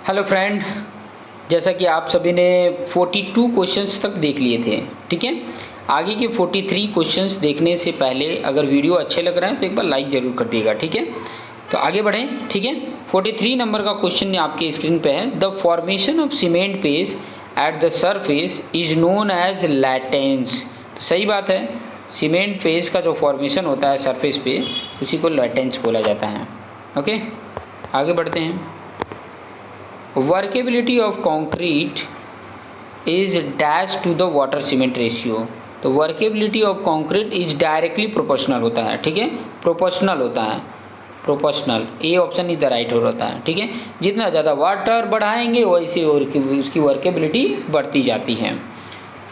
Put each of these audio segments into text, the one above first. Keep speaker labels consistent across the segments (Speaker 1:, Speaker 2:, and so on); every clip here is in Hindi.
Speaker 1: हेलो फ्रेंड, जैसा कि आप सभी ने 42 क्वेश्चंस तक देख लिए थे। ठीक है, आगे के 43 क्वेश्चंस देखने से पहले अगर वीडियो अच्छे लग रहे हैं तो एक बार लाइक ज़रूर कर दिएगा। ठीक है, तो आगे बढ़ें। ठीक है, 43 नंबर का क्वेश्चन आपके स्क्रीन पे है। The formation of cement paste at the surface is known as laitance. तो सही बात है, सीमेंट पेस्ट का जो फॉर्मेशन होता है सरफेस पे उसी को लैटेंस बोला जाता है। ओके, आगे बढ़ते हैं। Workability of concrete is dash to the water cement ratio. तो workability of concrete is directly proportional होता है। ठीक है, प्रोपोर्शनल होता है, proportional, A option is the right होता है। ठीक है, जितना ज़्यादा वाटर बढ़ाएंगे वैसे उसकी वर्केबिलिटी बढ़ती जाती है।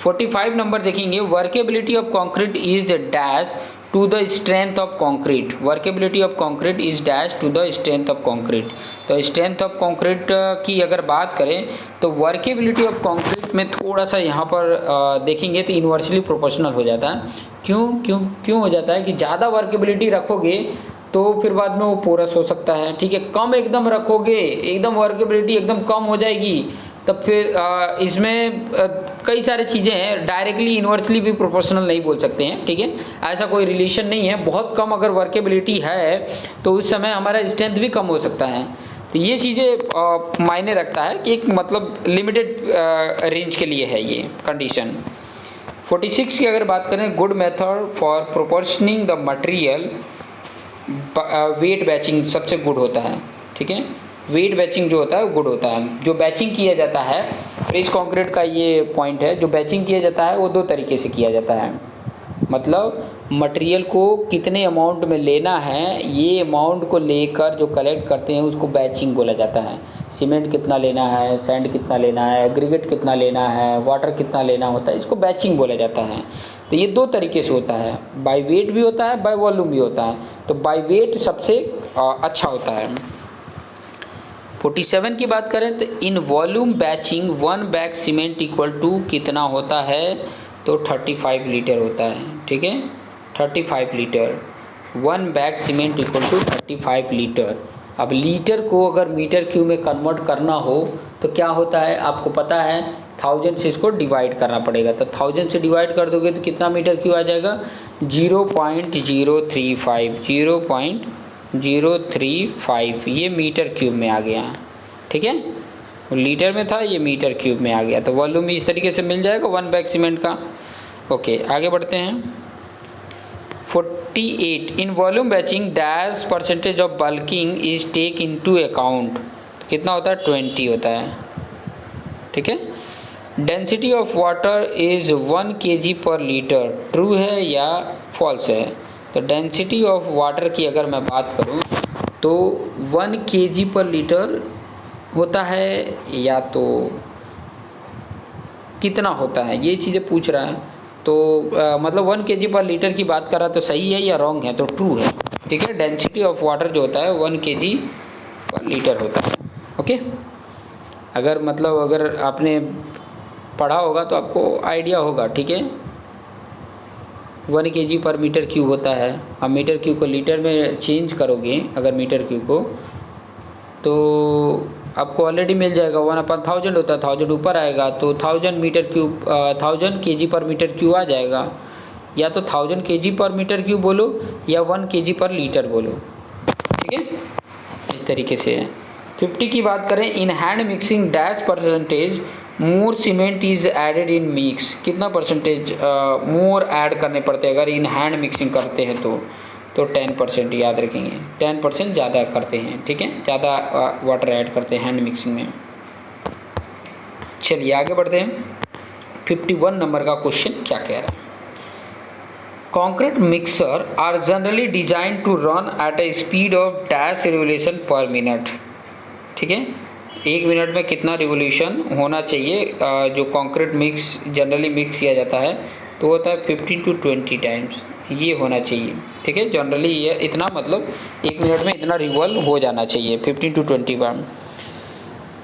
Speaker 1: 45 नंबर देखेंगे। Workability of concrete is dash to the strength of concrete. Workability of concrete is dash to the strength of concrete. तो स्ट्रेंथ ऑफ कॉन्क्रीट की अगर बात करें तो वर्केबिलिटी ऑफ कॉन्क्रीट में थोड़ा सा यहाँ पर देखेंगे तो इन्वर्सली प्रोपोर्शनल हो जाता है। क्यों हो जाता है कि ज़्यादा वर्केबिलिटी रखोगे तो फिर बाद में वो पोरस हो सकता है। ठीक है, कम एकदम रखोगे, एकदम वर्केबिलिटी एकदम कम हो जाएगी, तब फिर इसमें कई सारी चीज़ें हैं, डायरेक्टली इन्वर्सली भी प्रोपोर्शनल नहीं बोल सकते हैं। ठीक है, ऐसा कोई रिलेशन नहीं है। बहुत कम अगर वर्केबिलिटी है तो उस समय हमारा स्ट्रेंथ भी कम हो सकता है। तो ये चीज़ें मायने रखता है कि एक मतलब लिमिटेड रेंज के लिए है ये कंडीशन। 46 की अगर बात करें, good method for proportioning the material weight batching सबसे गुड होता है। ठीक है, वेट बैचिंग जो होता है वो गुड होता है। जो बैचिंग किया जाता है, फ्रेश कंक्रीट का ये पॉइंट है, जो बैचिंग किया जाता है वो दो तरीके से किया जाता है। मतलब मटेरियल को कितने अमाउंट में लेना है, ये अमाउंट को लेकर जो कलेक्ट करते हैं उसको बैचिंग बोला जाता है। सीमेंट कितना लेना है, सैंड कितना लेना है, एग्रीगेट कितना लेना है, वाटर कितना लेना होता है, इसको बैचिंग बोला जाता है। तो ये दो तरीके से होता है, बाय वेट भी होता है, बाय वॉल्यूम भी होता है। तो बाय वेट सबसे अच्छा होता है। 47 की बात करें तो in volume batching 1 bag cement equal to कितना होता है, तो 35 लीटर होता है। ठीक है, 35 litre, 1 bag cement equal to 35 litre. अब लीटर को अगर मीटर क्यूब में कन्वर्ट करना हो तो क्या होता है आपको पता है, 1000 से इसको डिवाइड करना पड़ेगा। तो 1000 से डिवाइड कर दोगे तो कितना मीटर क्यूब आ जाएगा, 0.035 ये मीटर क्यूब में आ गया। ठीक है, लीटर में था, ये मीटर क्यूब में आ गया। तो वॉल्यूम इस तरीके से मिल जाएगा 1 बैग सीमेंट का। ओके, आगे बढ़ते हैं। 48 in volume batching dash percentage of bulking is take into account. कितना होता है, 20 होता है। ठीक है, density of water is 1 kg per litre, true है या फॉल्स है। तो डेंसिटी ऑफ वाटर की अगर मैं बात करूं तो 1 kg पर लीटर होता है या तो कितना होता है, ये चीज़ें पूछ रहा है। तो मतलब 1 kg पर लीटर की बात कर रहा है तो सही है या रॉन्ग है, तो ट्रू है। ठीक है, डेंसिटी ऑफ वाटर जो होता है 1 kg पर लीटर होता है। ओके, अगर आपने पढ़ा होगा तो आपको आइडिया होगा। ठीक है, 1 kg पर मीटर क्यूब होता है। अब मीटर क्यूब को लीटर में चेंज करोगे अगर मीटर क्यूब को, तो आपको ऑलरेडी मिल जाएगा 1/1000 होता है, 1000 ऊपर आएगा तो 1000 kg पर मीटर क्यूब आ जाएगा। या तो 1000 kg पर मीटर क्यूब बोलो या 1 kg पर लीटर बोलो। ठीक है, इस तरीके से है। 50 की बात करें, in hand mixing dash percentage more cement is added in mix. कितना परसेंटेज मोर ऐड करने पड़ते हैं अगर इन हैंड मिक्सिंग करते हैं तो 10% याद रखेंगे, 10% ज़्यादा करते हैं। ठीक है, ज़्यादा वाटर ऐड करते हैं हैंड मिक्सिंग में। चलिए आगे बढ़ते हैं। 51 नंबर का क्वेश्चन क्या कह रहा है, concrete mixer are generally design to run at a speed of dash revolution per minute. ठीक है, 1 मिनट में कितना रिवोल्यूशन होना चाहिए। जो कंक्रीट मिक्स जनरली मिक्स किया जाता है तो होता है 15 to 20 टाइम्स, ये होना चाहिए। ठीक है, जनरली ये इतना मतलब 1 मिनट में इतना रिवॉल्व हो जाना चाहिए, 15 to 20 बार।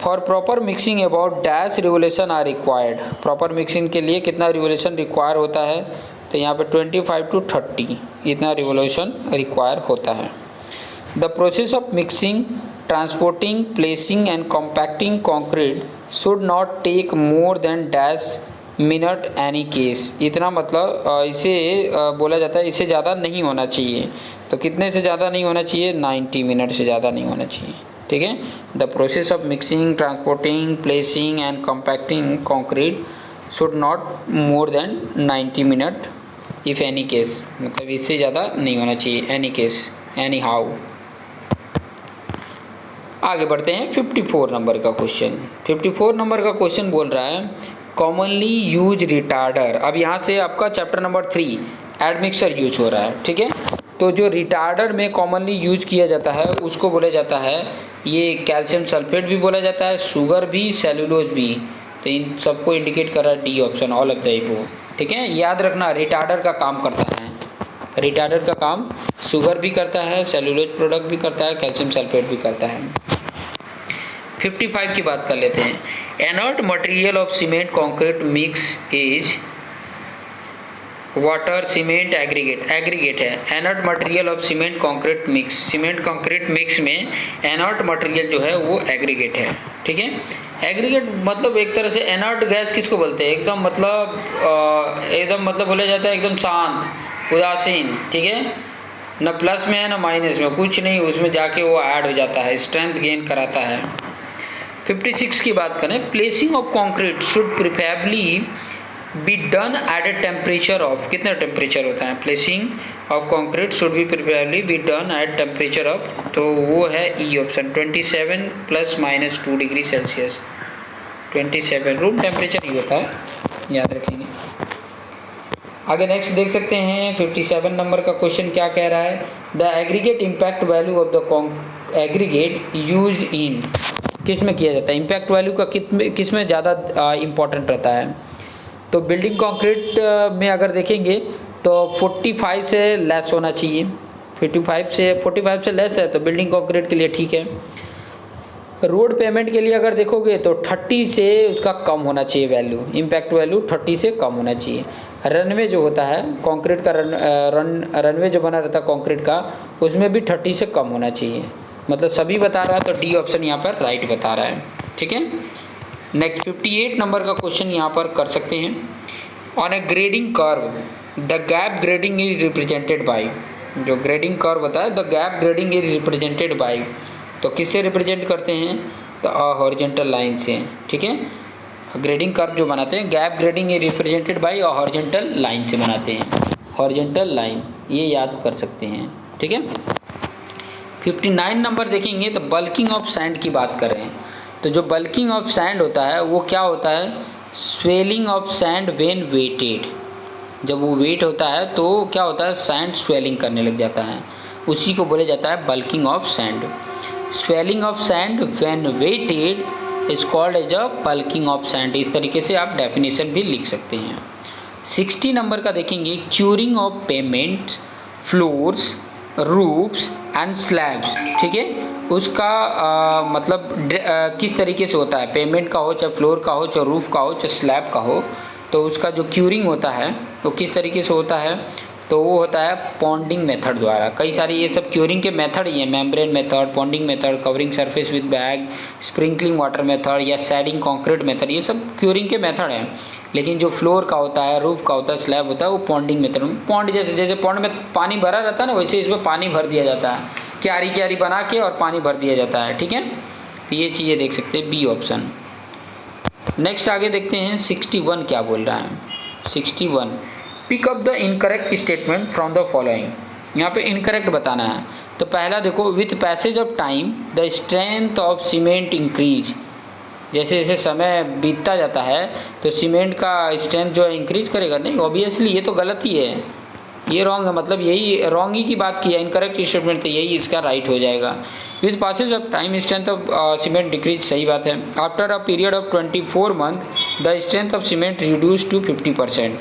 Speaker 1: For proper mixing about dash revolution are required. Proper mixing के लिए कितना रिवोल्यूशन रिक्वायर होता है, तो यहाँ पे 25 to 30 इतना रिवोल्यूशन रिक्वायर होता है। The process of mixing transporting, placing and compacting concrete should not take more than dash minute any case. इतना मतलब इसे बोला जाता है इससे ज़्यादा नहीं होना चाहिए। तो कितने से ज़्यादा नहीं होना चाहिए? 90 मिनट से ज़्यादा नहीं होना चाहिए। ठीक है। The process of mixing, transporting, placing and compacting concrete should not more than 90 minute if any case, मतलब इससे ज़्यादा नहीं होना चाहिए, एनी केस, एनी हाउ। आगे बढ़ते हैं 54 नंबर का क्वेश्चन। 54 नंबर का क्वेश्चन बोल रहा है कॉमनली यूज रिटार्डर। अब यहाँ से आपका चैप्टर नंबर 3 एडमिक्सर यूज हो रहा है। ठीक है। तो जो रिटार्डर में कॉमनली यूज किया जाता है उसको बोला जाता है, ये कैल्शियम सल्फेट भी बोला जाता है, शुगर भी, सेलुलोज भी। तो इन सबको इंडिकेट कर रहा है D option, all of the above. ठीक है। याद रखना रिटार्डर का काम करता है, रिटार्डर का काम शुगर भी करता है, सेलुलोज प्रोडक्ट भी करता है, कैल्शियम सल्फेट भी करता है। 55 की बात कर लेते हैं। Inert material of cement concrete mix is water cement aggregate. Aggregate है inert material of cement concrete mix. Cement concrete mix में एनर्ट मटेरियल जो है वो एग्रीगेट है। ठीक है। एग्रीगेट मतलब एक तरह से एनर्ट गैस किसको बोलते हैं? एकदम मतलब बोला जाता है एकदम शांत, उदासीन। ठीक है। न प्लस में है न माइनस में, कुछ नहीं, उसमें जाके वो ऐड हो जाता है, स्ट्रेंथ गेन कराता है। 56 की बात करें, placing of concrete should preferably be done at a temperature of, कितना टेम्परेचर होता है? Placing of concrete should be preferably be done at temperature of, तो वो है E option, 27 ± 2 degree Celsius. 27 room temperature ही होता है, याद रखेंगे। आगे नेक्स्ट देख सकते हैं 57 नंबर का क्वेश्चन क्या कह रहा है, the aggregate impact value of the aggregate used in, किस में किया जाता है? इम्पैक्ट वैल्यू का किस में ज़्यादा इम्पोर्टेंट रहता है? तो बिल्डिंग कंक्रीट में अगर देखेंगे तो 45 से लेस होना चाहिए। 45 से लेस है तो बिल्डिंग कंक्रीट के लिए ठीक है। रोड पेमेंट के लिए अगर देखोगे तो 30 से उसका कम होना चाहिए वैल्यू, इम्पैक्ट वैल्यू 30 से कम होना चाहिए। रनवे जो होता है कंक्रीट का, रनवे जो बना रहता है कंक्रीट का, उसमें भी 30 से कम होना चाहिए। मतलब सभी बता रहा है तो डी ऑप्शन यहाँ पर राइट बता रहा है। ठीक है। नेक्स्ट 58 नंबर का क्वेश्चन यहाँ पर कर सकते हैं। On A grading curve the gap grading is represented by, जो ग्रेडिंग कर्व होता है the gap grading is represented by, तो किससे रिप्रेजेंट करते हैं? तो हॉरिजॉन्टल लाइन से। ठीक है। ग्रेडिंग कर्व जो बनाते हैं gap grading is represented by horizontal line से बनाते हैं, हॉरिजॉन्टल लाइन, ये याद कर सकते हैं। ठीक है। 59 नंबर देखेंगे तो बल्किंग ऑफ सैंड की बात कर रहे हैं। तो जो बल्किंग ऑफ सैंड होता है वो क्या होता है? Swelling of sand when wetted. जब वो वेट होता है तो क्या होता है? सैंड स्वेलिंग करने लग जाता है, उसी को बोला जाता है bulking of sand. Swelling of sand when wetted is called as a bulking of sand. इस तरीके से आप डेफिनेशन भी लिख सकते हैं। 60 नंबर का देखेंगे, curing of payment floors roofs and slabs. ठीक है। उसका मतलब किस तरीके से होता है? पेमेंट का हो, चाहे फ्लोर का हो, चाहे रूफ का हो, चाहे स्लैब का हो, तो उसका जो क्यूरिंग होता है वो किस तरीके से होता है? तो वो होता है पॉन्डिंग मेथड द्वारा। कई सारे ये सब क्यूरिंग के मेथड ही हैं, membrane method, पॉन्डिंग method, covering surface with bag, sprinkling water method या सैडिंग कॉन्क्रीट मेथड, ये सब क्यूरिंग के मेथड हैं। लेकिन जो फ्लोर का होता है, रूफ का होता है, स्लैब होता है, वो पॉन्डिंग मेथड। पॉन्ड जैसे पॉन्ड में पानी भरा रहता है ना, वैसे इसमें पानी भर दिया जाता है, क्यारी बना के और पानी भर दिया जाता है। ठीक है। तो ये चीज़ें देख सकते हैं, बी ऑप्शन। नेक्स्ट आगे देखते हैं 61 क्या बोल रहा है। 61 pick up the incorrect statement from the following. यहाँ पे इनकरेक्ट बताना है। तो पहला देखो, with passage of time the strength of cement increase. जैसे जैसे समय बीतता जाता है तो सीमेंट का स्ट्रेंथ जो है इंक्रीज करेगा। नहीं, ऑब्वियसली ये तो गलत ही है, ये रॉन्ग है, मतलब यही रॉन्ग ही की बात की है। इनकरेक्ट स्टेटमेंट तो यही इसका राइट हो जाएगा। With passage of time strength of cement decrease, सही बात है। After a period of 24 month the strength of cement reduce to 50%।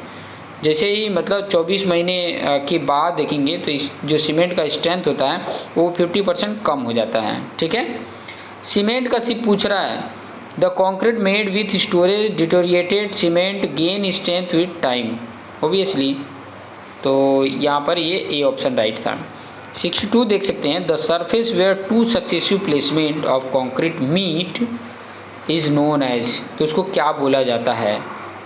Speaker 1: जैसे ही मतलब 24 महीने के बाद देखेंगे तो जो सीमेंट का स्ट्रेंथ होता है वो 50% कम हो जाता है। ठीक है। सीमेंट का सिर्फ पूछ रहा है, the concrete made with storage deteriorated cement gain strength with time, obviously. तो यहाँ पर ये ए ऑप्शन राइट था। 62 देख सकते हैं, the surface where two successive placement of concrete meet is known as, तो उसको क्या बोला जाता है,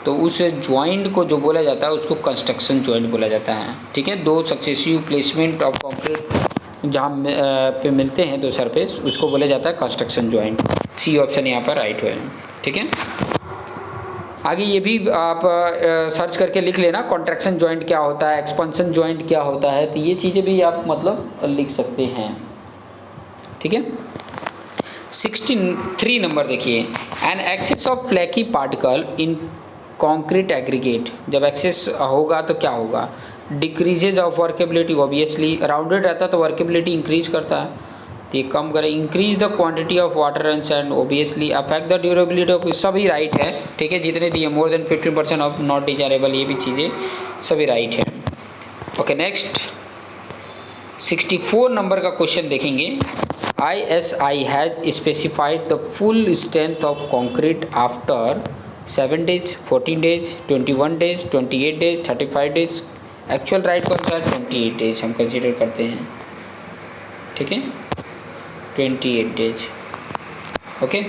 Speaker 1: तो उस जॉइंट को जो बोला जाता है उसको कंस्ट्रक्शन जॉइंट बोला जाता है। ठीक है, दो सक्सेसिव प्लेसमेंट ऑफ कॉन्क्रीट जहाँ पे मिलते हैं दो सरफेस, उसको बोला जाता है कंस्ट्रक्शन जॉइंट। सी ऑप्शन यहाँ पर राइट है। ठीक है, आगे ये भी आप सर्च करके लिख लेना, कॉन्ट्रैक्शन जॉइंट क्या होता है, एक्सपेंशन जॉइंट क्या होता है, तो ये चीज़ें भी आप मतलब लिख सकते हैं। ठीक है, 63 नंबर देखिए, an excess of flaky particle in concrete aggregate, जब एक्सेस होगा तो क्या होगा, decreases of workability, obviously rounded रहता है तो वर्केबिलिटी इंक्रीज करता है, तो ये कम करे, increase the quantity of water and sand, obviously affect the durability of, सभी राइट है। ठीक है, जितने दिए more than 50% of not desirable, ये भी चीज़ें सभी राइट है। ओके, नेक्स्ट 64 नंबर का क्वेश्चन देखेंगे। ISI has specified the full strength of concrete after 7 days, 14 days, 21 days, 28 days, 35 days, actual right कौन सा है, 28 days हम कंसिडर करते हैं। ठीक है, 28 days। Okay,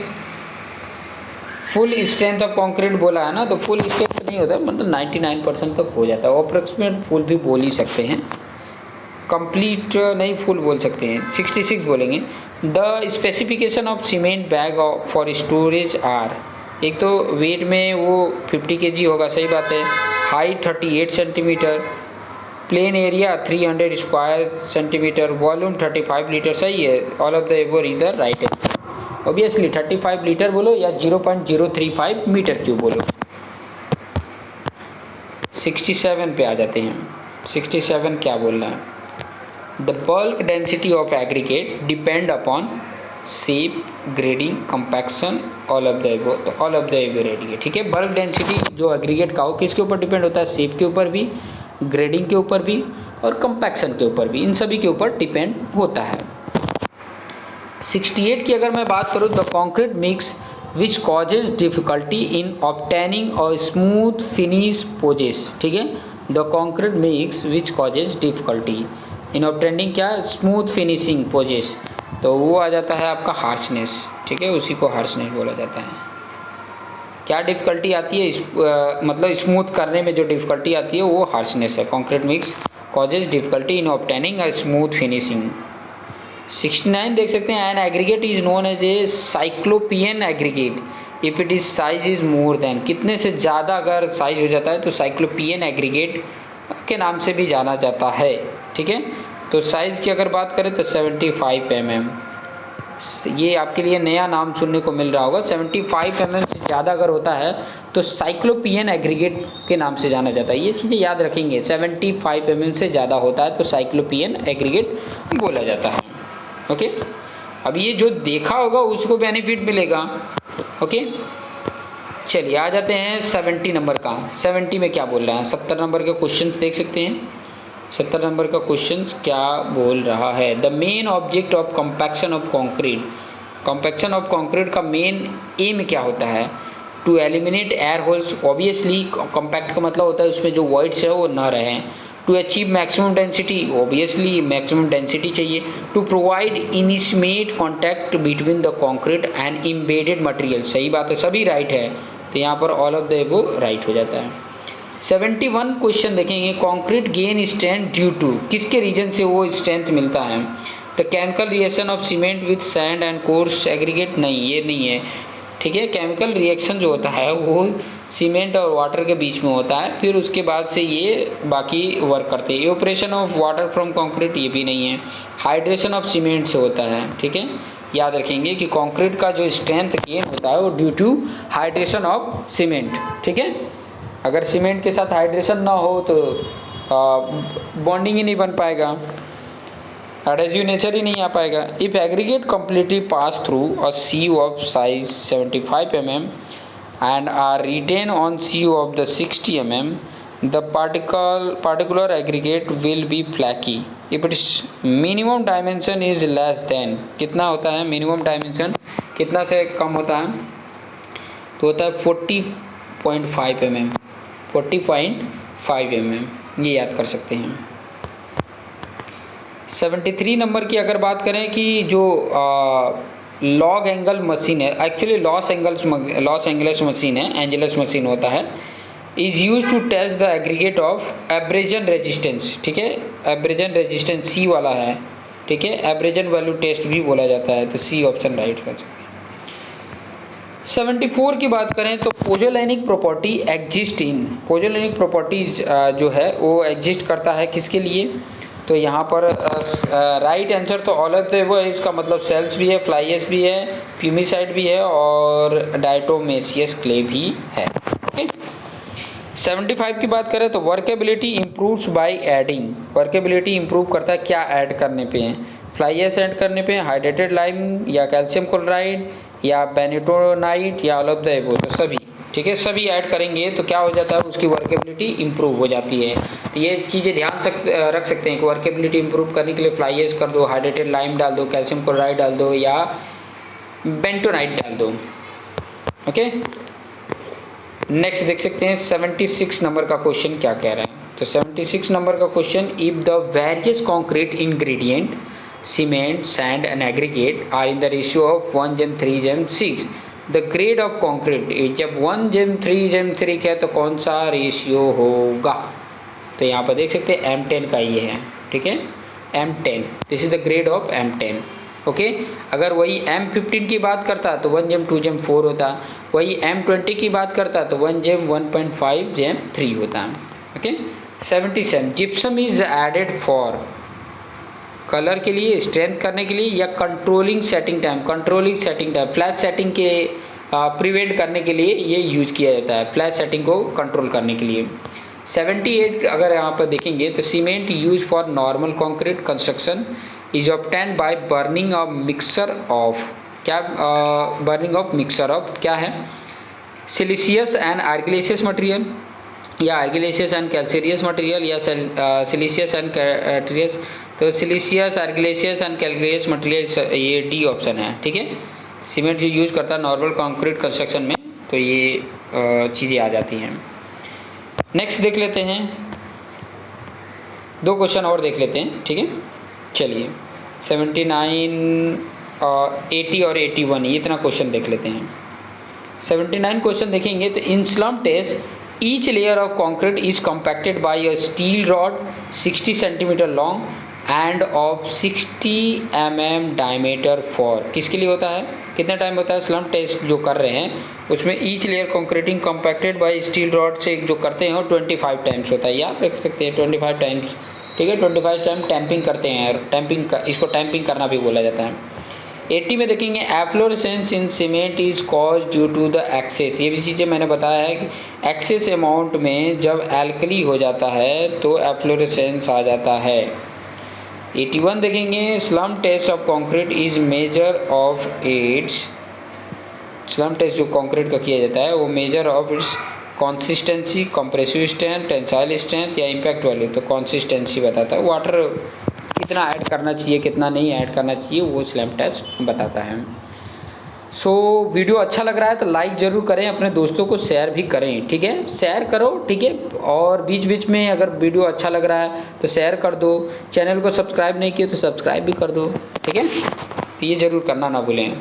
Speaker 1: full strength of concrete बोला है ना, तो फुल स्ट्रेंथ नहीं होता, मतलब 99% तक हो जाता है, अप्रोक्सीमेट फुल भी बोल ही सकते हैं, कंप्लीट नहीं फुल बोल सकते हैं। 66 बोलेंगे, the specification of cement bag for storage are, एक तो वेट में वो 50 kg होगा, सही बात है, height 38 centimetre, plain area 300 square centimetre, volume 35 litre, सही है, ऑल ऑफ द एबोव इधर राइट आंसर। ऑब्वियसली 35 लीटर बोलो या 0.035 मीटर क्यूब बोलो। 67 पे आ जाते हैं, 67 क्या बोल रहा है, the bulk density of aggregate depend upon shape, grading, compaction, all of the above, तो ऑल ऑफ द एबोव रेडिए। ठीक है, बल्क डेंसिटी जो एग्रीगेट का हो किसके ऊपर डिपेंड होता है, शेप के ऊपर भी, ग्रेडिंग के ऊपर भी और कंपैक्शन के ऊपर भी, इन सभी के ऊपर डिपेंड होता है। 68 की अगर मैं बात करूँ, the concrete mix which causes difficulty in obtaining और स्मूथ फिनिश पोजेस। ठीक है, the concrete mix which causes difficulty in obtaining क्या, स्मूथ फिनिशिंग पोजेस, तो वो आ जाता है आपका हार्शनेस। ठीक है, उसी को हार्शनेस बोला जाता है। क्या डिफ़िकल्टी आती है, मतलब स्मूथ करने में जो डिफ़िकल्टी आती है वो हार्शनेस है। Concrete mix causes difficulty in obtaining a smooth finishing. 69 देख सकते हैं, an aggregate is known as a cyclopean aggregate if it is size is more than, कितने से ज़्यादा अगर साइज हो जाता है तो साइक्लोपियन एग्रीगेट के नाम से भी जाना जाता है। ठीक है, तो साइज़ की अगर बात करें तो 75 mm, ये आपके लिए नया नाम सुनने को मिल रहा होगा। 75 mm से ज़्यादा अगर होता है तो साइक्लोपियन एग्रीगेट के नाम से जाना जाता है, ये चीज़ें याद रखेंगे। 75 mm से ज़्यादा होता है तो साइक्लोपियन एग्रीगेट बोला जाता है। ओके, अब ये जो देखा होगा उसको बेनिफिट मिलेगा। ओके, चलिए आ जाते हैं 70 नंबर का। 70 में क्या बोल रहा है, 70 नंबर के क्वेश्चन देख सकते हैं। 70 नंबर का क्वेश्चन क्या बोल रहा है, the main object of compaction of concrete, compaction of concrete का मेन एम क्या होता है, to eliminate air holes, obviously compact का मतलब होता है उसमें जो वॉइड्स है वो ना रहें, to achieve maximum density, obviously maximum density चाहिए, to provide initiate contact between the concrete and embedded material, सही बात है, सभी राइट है, तो यहाँ पर all of the above right हो जाता है। 71 क्वेश्चन देखेंगे, concrete gain strength due to, किसके रीजन से वो स्ट्रेंथ मिलता है, तो chemical reaction of cement with sand and coarse aggregate, नहीं ये नहीं है। ठीक है, केमिकल रिएक्शन जो होता है वो सीमेंट और वाटर के बीच में होता है, फिर उसके बाद से ये बाकी वर्क करते हैं। Evaporation of water from concrete, ये भी नहीं है। हाइड्रेशन ऑफ सीमेंट से होता है। ठीक है, याद रखेंगे कि कॉन्क्रीट का जो स्ट्रेंथ गेन होता है वो due to hydration of cement. ठीक है, अगर सीमेंट के साथ हाइड्रेशन ना हो तो बॉन्डिंग ही नहीं बन पाएगा, एडहेसिव नेचर ही नहीं आ पाएगा। If aggregate completely pass through a sieve of size 75 mm and are retained on sieve of the 60 mm, the particular aggregate will be flaky if its minimum dimension is less than, कितना होता है मिनिमम डायमेंशन, कितना से कम होता है, तो होता है 40.5 mm, 40.5 mm, ये याद कर सकते हैं। 73 नंबर की अगर बात करें कि जो लॉग एंगल मशीन है, एक्चुअली लॉस एंगल्स मशीन है, एंजलस मशीन होता है, is use to test the aggregate of abrasion resistance, ठीक है, एब्रेजन रेजिस्टेंस सी वाला है, ठीक है, एब्रेजन वैल्यू टेस्ट भी बोला जाता है, तो सी ऑप्शन राइट कर सकते हैं। 74 की बात करें तो पोजोलैनिक प्रॉपर्टी एग्जिस्ट इन, पोजोलैनिक प्रॉपर्टीज जो है वो एग्जिस्ट करता है किसके लिए, तो यहाँ पर राइट आंसर तो ऑल ऑफ द वो है, इसका मतलब सेल्स भी है, फ्लाइएस भी है, प्यूमिसाइड भी है और डायटोमेसियस क्ले भी है। ओके, 75 की बात करें तो workability improves by adding, workability improve करता है क्या ऐड करने पे है, फ्लाइएस ऐड करने पे, हाइड्रेटेड लाइम या कैल्शियम क्लोराइड या बेनिटोनाइट या ऑल ऑफ द एबो, तो सभी, ठीक है, सभी ऐड करेंगे तो क्या हो जाता है, उसकी वर्केबिलिटी इंप्रूव हो जाती है। तो ये चीज़ें ध्यान रख सकते हैं कि वर्केबिलिटी इंप्रूव करने के लिए फ्लाइएस कर दो, हाइड्रेटेड लाइम डाल दो, कैल्शियम क्लोराइड डाल दो या बेंटोनाइट डाल दो। ओके, नेक्स्ट देख सकते हैं 76 नंबर का क्वेश्चन क्या कह रहा है। तो 76 नंबर का question, if the various concrete ingredient cement, sand and aggregate are in the ratio of 1:3:6, the grade of concrete, जब 1:3:3 है तो कौन सा रेशियो होगा, तो यहाँ पर देख सकते हैं M10 का ये है, ठीक है, M10, this is the grade of M10। Okay, अगर वही M15 की बात करता तो 1:2:4 होता, वही M20 की बात करता तो 1:1.5:3 होता। Okay, 77 gypsum is added for, colour के लिए, स्ट्रेंथ करने के लिए या controlling setting time, controlling setting time, flash setting के प्रिवेंट करने के लिए ये यूज किया जाता है, फ्लैश सेटिंग को कंट्रोल करने के लिए। 78 अगर यहाँ पर देखेंगे तो cement use for normal concrete construction is obtained by burning of mixer of, क्या बर्निंग ऑफ मिक्सर ऑफ क्या है, सिलिशियस एंड आर्गिलेशियस मटेरियल या आर्गिलेशियस एंड कैल्केरियस मटेरियल या सिलिशियस एंड कैल्केरियस, तो सिलिशियस, आर्गिलेशियस एंड कैल्केरियस मटेरियल, ये डी ऑप्शन है, ठीक है। सीमेंट जो यूज करता है नॉर्मल कंक्रीट कंस्ट्रक्शन में, तो ये चीज़ें आ जाती हैं। नेक्स्ट देख लेते हैं, दो क्वेश्चन और देख लेते हैं, ठीक है, चलिए 79, 80 और 81 ये इतना क्वेश्चन देख लेते हैं। 79 क्वेश्चन देखेंगे तो in slump test each layer of concrete is compacted by a steel rod 60 centimetre long and of 60 mm diameter for, किसके लिए होता है, कितने टाइम होता है, स्लम टेस्ट जो कर रहे हैं उसमें each layer concreting compacted by steel rod से जो करते हैं वो 25 टाइम्स होता है, ये आप देख सकते हैं 25 टाइम्स, ठीक है, 25 टाइम टैंपिंग करते हैं, टैंपिंग का, इसको टैंपिंग करना भी बोला जाता है। 80 में देखेंगे efflorescence in cement is cause due to the excess, ये भी चीज़ें मैंने बताया है कि एक्सेस अमाउंट में जब एल्कली हो जाता है तो एफ्लोरेसेंस आ जाता है। 81 देखेंगे slump test of concrete is measure of its, slump test जो कंक्रीट का किया जाता है वो measure of its consistency, compressive strength, tensile strength या इम्पैक्ट वैल्यू, तो कंसिस्टेंसी बताता है, वाटर कितना ऐड करना चाहिए कितना नहीं ऐड करना चाहिए वो स्लम टेस्ट बताता है। सो वीडियो अच्छा लग रहा है तो लाइक ज़रूर करें, अपने दोस्तों को शेयर भी करें, ठीक है, शेयर करो, ठीक है, और बीच बीच में अगर वीडियो अच्छा लग रहा है तो शेयर कर दो, चैनल को सब्सक्राइब नहीं किए तो सब्सक्राइब भी कर दो, ठीक है, तो ये ज़रूर करना ना भूलें।